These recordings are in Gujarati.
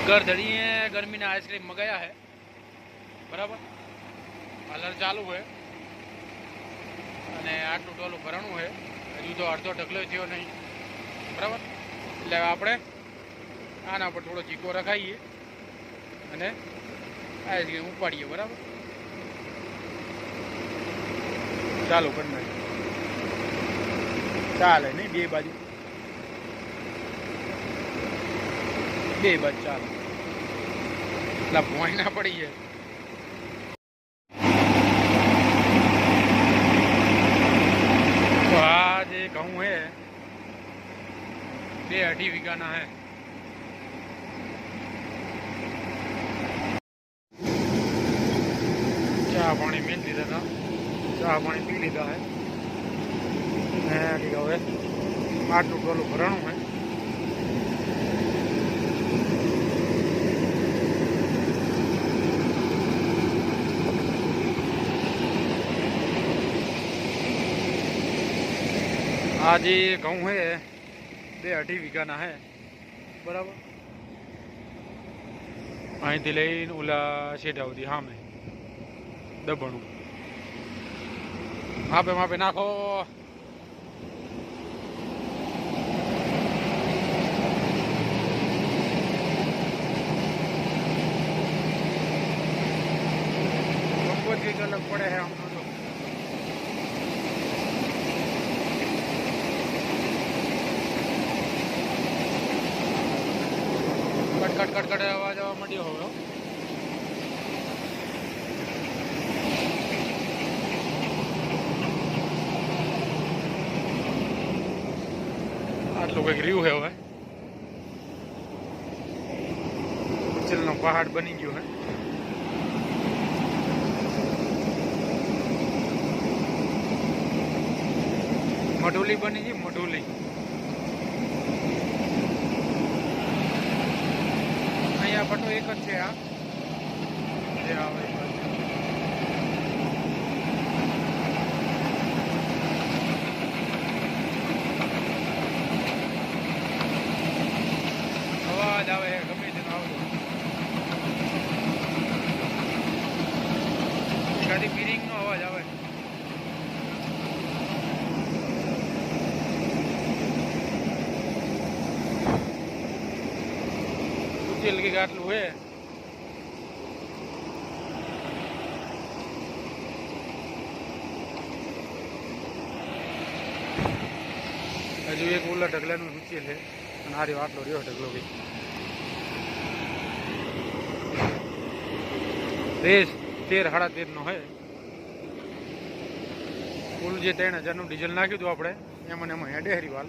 घर धड़िए गर्मी ने आइसक्रीम मंगाया है बराबर पार्लर चालू है અને આટલું ટોલું ભરણું છે હજુ તો અડધો ઢગલો થયો નહીં બરાબર એટલે આપણે આના પર થોડો ચીકો રખાઈએ અને આઈસ્ક્રીમ ઉપાડીએ બરાબર ચાલુ કરી નાખીએ ચાલે નહીં બે બાજુ ચાલે એટલે ભોંય ના પડી જાય तो आज कहूँ है 2-2.5 वीघा है चाह पानी मिल लीधा था चाह पानी पी लीधा है हवे आटलू टोलू भरणु है आज घऊँ है 2-2.5 वीघा है बराबर अँ थी लईने ओला शेठा सुधी सामे दबणु मापे मापे नाखो अलग पड़े है हम तो कट कट कट आवाज आवा मंड्यो हो आटलू कईक रह्यु है हवे उच्चलनो पहाड़ बनी गयो है मढोली बनी थी मढोली अँ पटो एक ज है अवाज आवे गमे तेनो आवतो गाड़ी बीरिंग नो अवाज आवे के आटलू है हजू एक ओला ढगला सूचेल है आरे आटलो रो ढगलो भी रेस 13-13.5 नो है कुल जे 3000 डीजल नाख्यु तो आपणे एम हेडे हरीवाल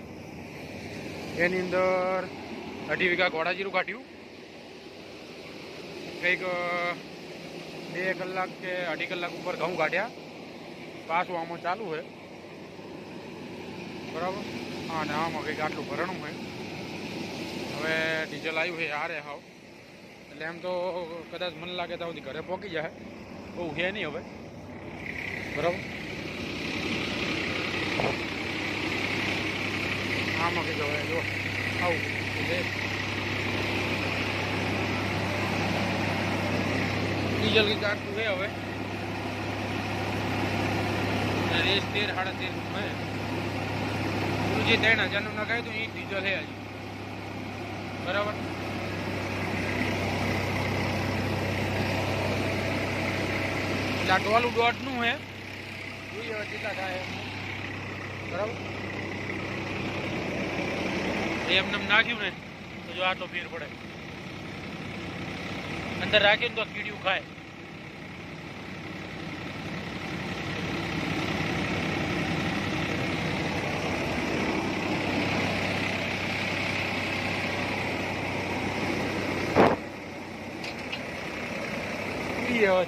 एनी अंदर 2.5 वीघा घोड़ा जीरु काट्यु कईक 2 कलाक के 2.5 कलाक ऊपर घऊँ काढ़्या पाछू आम चालू है बराबर हाँ ने आम कईक आटलू भरणु है हवे डीजल आयु है हारे हाव एटले एम तो कदाच मन लागे तो घरे पहुँची जाए बहु है नहीं हवे बराबर आम कईक हवे जो आવું डीजल की काटू है हवे रेस 13-13.5 है जी 3000 नो नखाय तो ये डीजल है हजी बराबर टोलू 1.5 नु है જોઈએ હવે કેટલા થાય બરાબર એમને નાખ્યું ને તો જો આટલો ફેર પડે अंदर राखे तो कीड़ियों खाए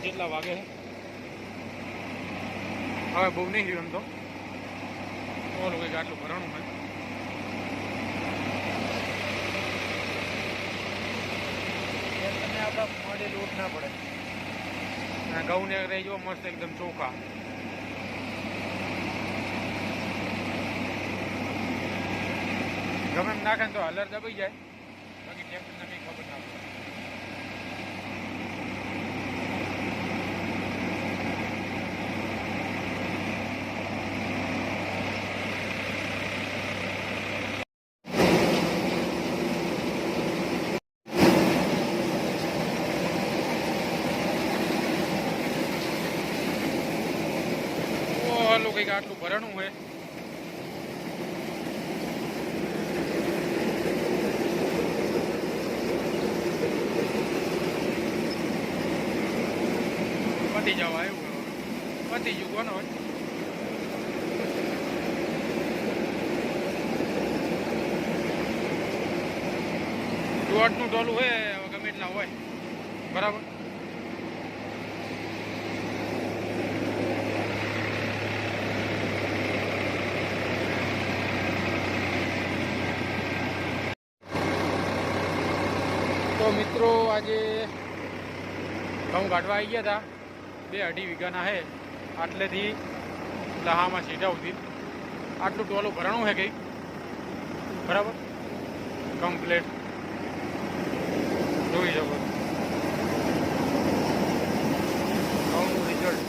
जेटला वागे है हाँ बहु नहीं रही तो लोग आटलू भरणु है मोड़े लोट ना पड़े घऊँ ने रही जो मस्त एकदम चोखा गमे नाखे तो हलर दबाई जाए बाकी टेम्परेचर नहीं खबर ना पड़े। કંઈક આટલું ભરણું હોય. પતી જવા આવ્યું પતી ગયું કોનો હોય. દોઢનું ટોલું હોય ગમે એટલા હોય બરાબર. તો મિત્રો આજે ઘઉં કાઢવા આવી ગયા હતા. 2-2.5 વીઘાના હે આટલેથી લહામાં સીધા સુધી આટલું ટોલું ભરણું છે કંઈક બરાબર કમ્પ્લેટ જોઈ શકો ઘઉંનું રિઝલ્ટ.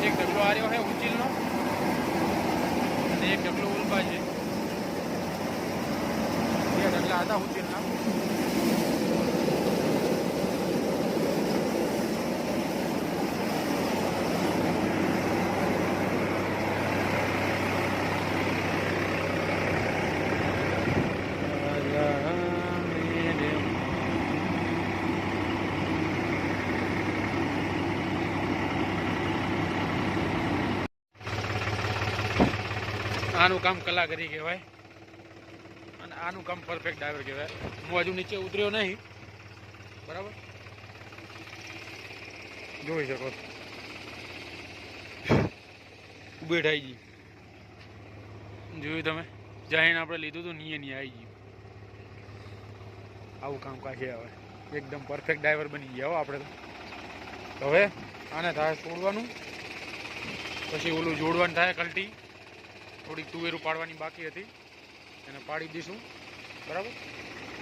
એક ઢગલો આર્યો છે ઉચીલનો અને એક ઢગલો ઉલ્પા છે. 2 ઢગલા હતા ઉચીલના. આનું કામ કલાકારી કહેવાય અને આનું કામ પરફેક્ટ ડ્રાઈવર કહેવાય. હું હજુ નીચે ઉતર્યો નહીં બરાબર જોઈ શકો બેઠાઈ જોયું તમે જાહીને આપણે લીધું હતું નહીં આવી ગયું. આવું કામ કાઢી આવે એકદમ પરફેક્ટ ડ્રાઈવર બની ગયા હો આપણે તો. હવે આને થાય છોડવાનું પછી ઓલું જોડવાનું થાય કલટી. થોડીક તુવેરું પાડવાની બાકી હતી એને પાડી દઈશું બરાબર.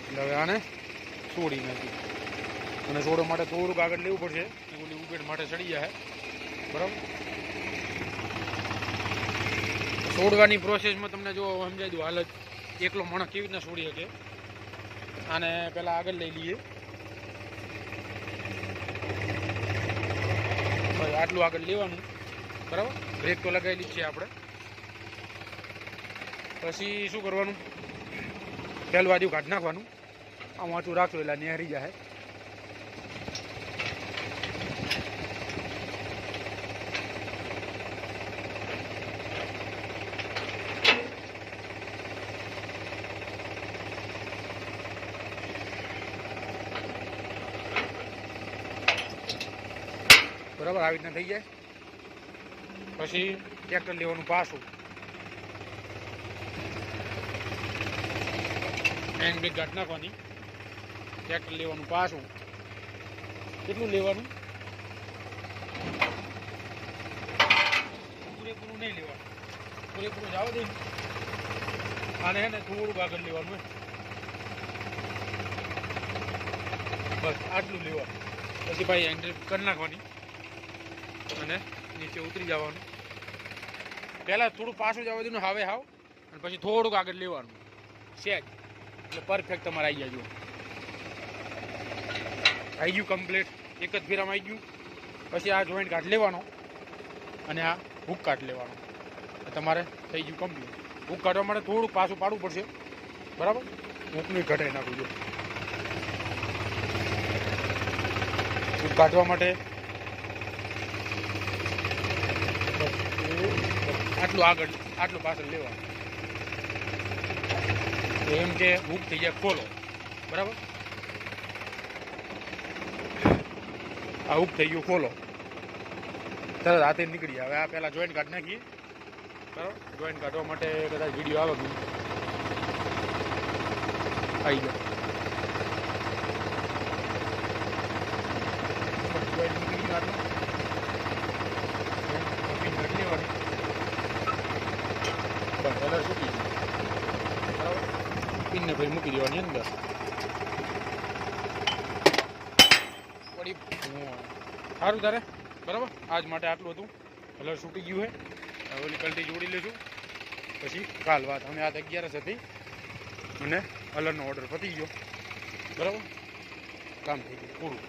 એટલે હવે આને છોડી નાખી અને છોડવા માટે થોડુંક આગળ લેવું પડશે. ઓલી ઉબેડ માટે ચડી જાય બરાબર. છોડવાની પ્રોસેસમાં તમને જો સમજાઈ દઉં હાલ જ એકલો માણસ કેવી રીતના છોડી શકે. આને પહેલાં આગળ લઈ લઈએ આટલું આગળ લેવાનું બરાબર. બ્રેક તો લગાવેલી જ છે આપણે. પછી શું કરવાનું પહેલું બાજુ કાઢી નાખવાનું. આમ વાંચું રાખશો એટલે નેહરી જાય. બરાબર આવી રીતના થઈ જાય. પછી ટ્રેક્ટર લેવાનું પાછું હેન્ડ બ્રેક ગાંઠ નાખવાની. ટ્રેક્ટર લેવાનું પાછું કેટલું લેવાનું પૂરેપૂરું નહીં લેવાનું. પૂરેપૂરું જવા દે આને હે ને થોડુંક આગળ લેવાનું બસ આટલું લેવાનું. પછી ભાઈ હેન્ડ બ્રેક કરી નાખવાની અને નીચે ઉતરી જવાનું. પહેલાં થોડું પાછું જવા દેવાનું હાવે હાવ અને પછી થોડુંક આગળ લેવાનું સેજ એટલે પરફેક્ટ તમારે આવી જાય. આવી ગયું કમ્પ્લીટ એક જ ફેરામાં આવી ગયું. પછી આ જોઈન્ટ કાઢ લેવાનો અને આ હૂક કાઢ લેવાનો તમારે થઈ ગયું કમ્પ્લીટ. હૂક કાઢવા માટે થોડુંક પાછું પાડવું પડશે બરાબર. હૂકનું ઘટાડી નાખવું જોઈએ. હૂક કાઢવા માટે આટલું આગળ આટલું પાછળ લેવાનું એમ કે હૂક થઈ જાય ખોલો બરાબર. આ હૂક થઈ ગયું ખોલો તરત હાથે નીકળી આવે. આ પહેલાં જોઈન્ટ કાઢી નાખીએ બરાબર. જોઈન્ટ કાઢવા માટે કદાચ વિડીયો આવે ગયું આવી જાય. જોઈન્ટ નીકળી કાઢવું લેવાની બસ કલર સૂકી બરાબર. પિનને પછી મૂકી દેવાની અંદર વળી સારું તારે બરાબર. આજ માટે આટલું હતું. કલર સૂકી ગયું છે. ઓલી કલટી જોડી લઈશું પછી કાલ વાત. અમે આ 11 હતી અને કલરનો ઓર્ડર પતી ગયો બરાબર. કામ થઈ ગયું પૂરું.